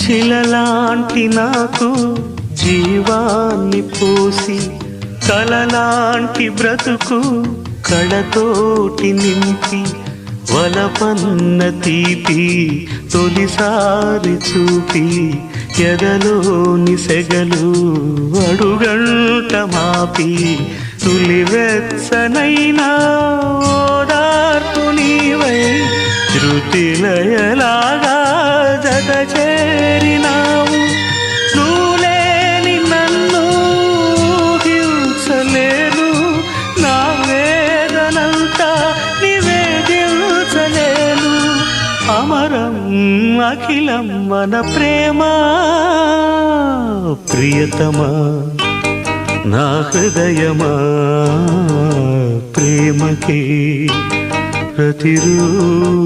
శిలలాంటి నాకు జీవాన్ని పోసి కలలాంటి బ్రతుకు కళతోటి నింపి వలపన్న తీపి తొలిసారి చూపి ఎదలోని సెగలు అడుగంట మాపి తులివెచ్చనైనా ఓదార్పు నీవై శృతిలయలాగా జత చేరినావు. నువ్వులేని నన్ను హింసలేను, నా వేదనంతా నివేదించలేను. అమరం అఖిలం మన ప్రేమ ప్రియతమా నా హృదయమా ప్రేమకి ప్రతిరూపమా.